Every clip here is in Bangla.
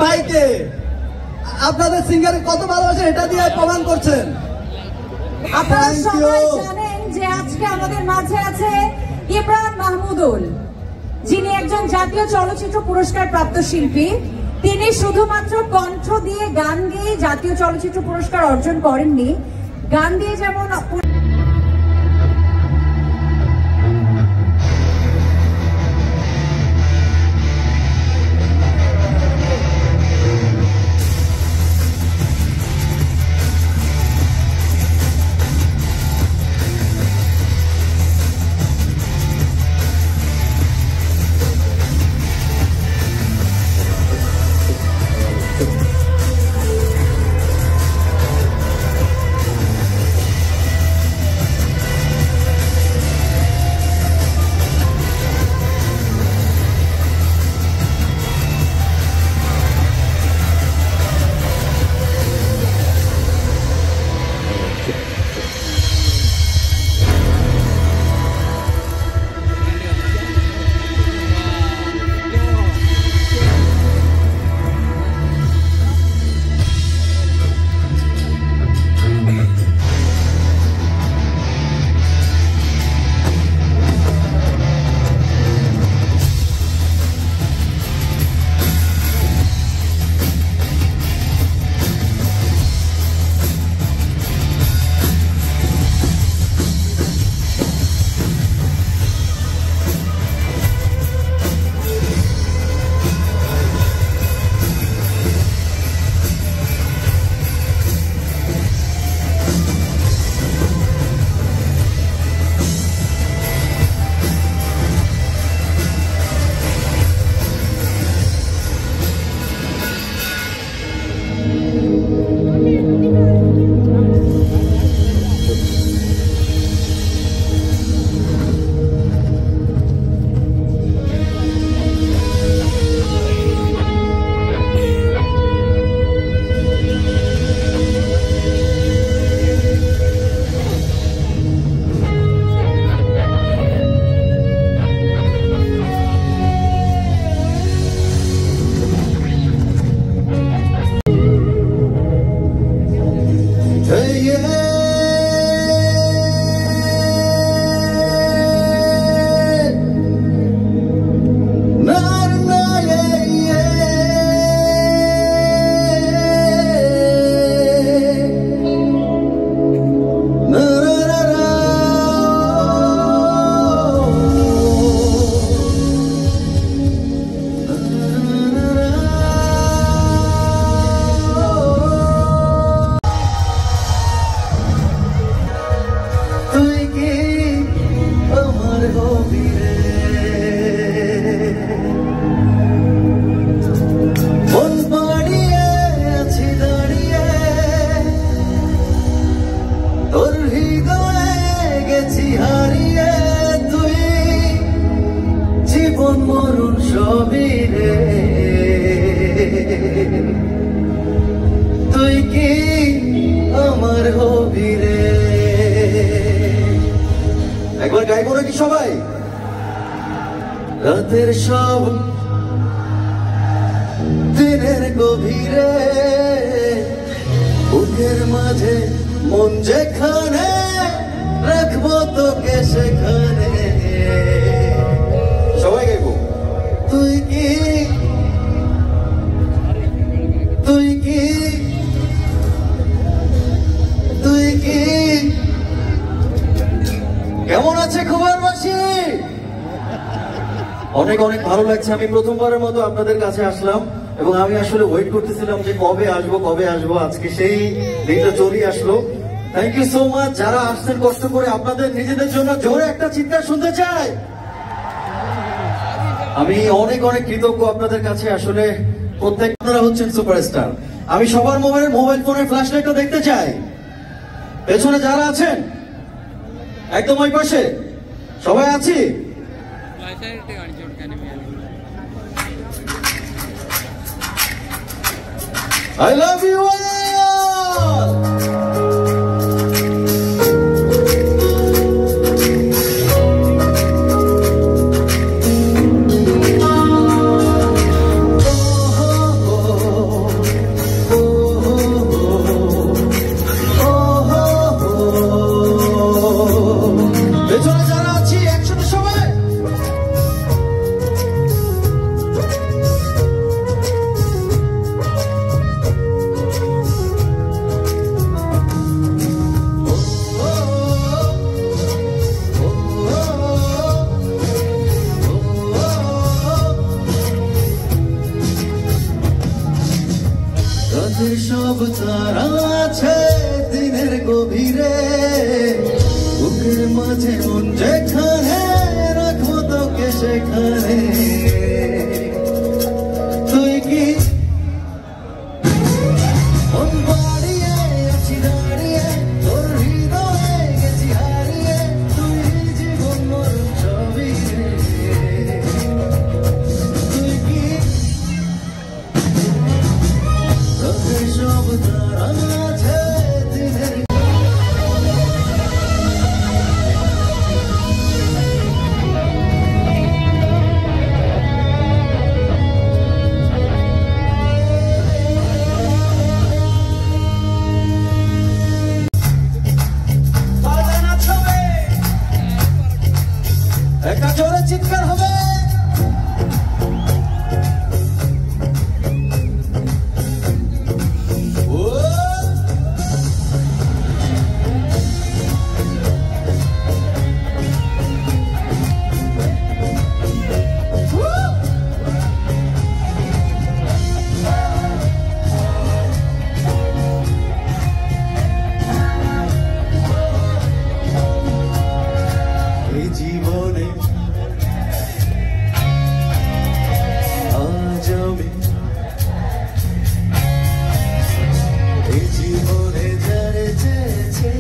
ভাইকে আপনাদের সিঙ্গারে কত ভালোবাসেন এটা দিয়ে প্রমাণ করছেন। আপনারা সবাই জানেন যে আজকে আমাদের মাঝে আছে ইমরান মাহমুদুল, যিনি একজন জাতীয় চলচ্চিত্র পুরস্কার প্রাপ্ত শিল্পী। তিনি শুধুমাত্র কণ্ঠ দিয়ে গান গেয়ে জাতীয় চলচ্চিত্র পুরস্কার অর্জন করেননি, গান দিয়ে যেমন তুই কি আমার হবি রে। একবার গাইবো নাকি সবাই? রাতের সব দিনের গভীরে বুকের মাঝে মন যেখানে রাখবো তোকে সেখানে। সবাই গাইবো। তুই কি তুই কি তুই কি কেমন আছে খবরবাসী? অনেক অনেক ভালো লাগছে। আমি প্রথমবারের মতো আপনাদের কাছে আসলাম এবং আমি আসলে ওয়েট করতেছিলাম যে কবে আসবো। আজকে সেই দিনটা চলে আসলো। থ্যাংক ইউ সো মাচ যারা আসছেন কষ্ট করে। আপনাদের নিজেদের জন্য জোরে একটা চিৎকার শুনতে চাই। আমি অনেক অনেক কৃতজ্ঞ আপনাদের কাছে। আসলে প্রত্যেক আপনারা হচ্ছেন সুপারস্টার। আমি সবার মোবাইল ফোনের ফ্ল্যাশ লাইটটা দেখতে চাই। পেছনে যারা আছেন একদম ওই পাশে সবাই আছি। I love you all. রাতের সব তারা আছে দিনের গভীরে, বুকের মাঝে মন যেখানে রাখবো তোকে সেখানে। তুই কি মন বাড়িয়ে আছি দাঁড়িয়ে, তোর হৃদয়ে গেছি হারিয়ে, তুই জীবন মরণ সবই রে। তুই কি রাতের সব তারা আছে দিনের একটা জোরে চিৎকার হবে। এই জীবনে আজ আমি, এই জীবনে যারে চেয়েছি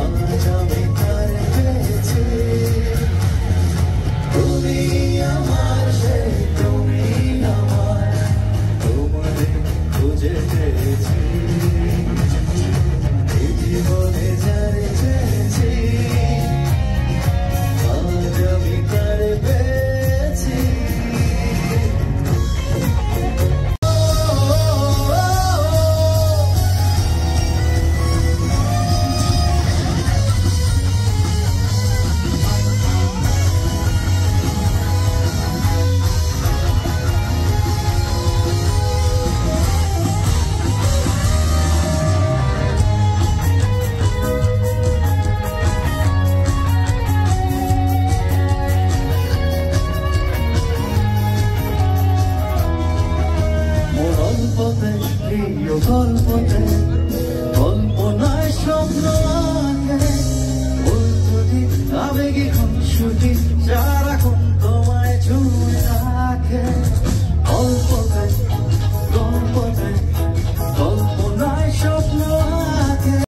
আজ আমি তার পেয়েছি। তুমি আমার সেই, তুমি আমার, তোমারে খুঁজে পেয়েছি। এই জীবনে যারে চেয়েছি আজ আমি তার পেয়েছি। গল্পতে প্রিয় গল্পতে কল্পনায় স্বপ্ন আঁকে, বলতো আবেগে খুনসুটি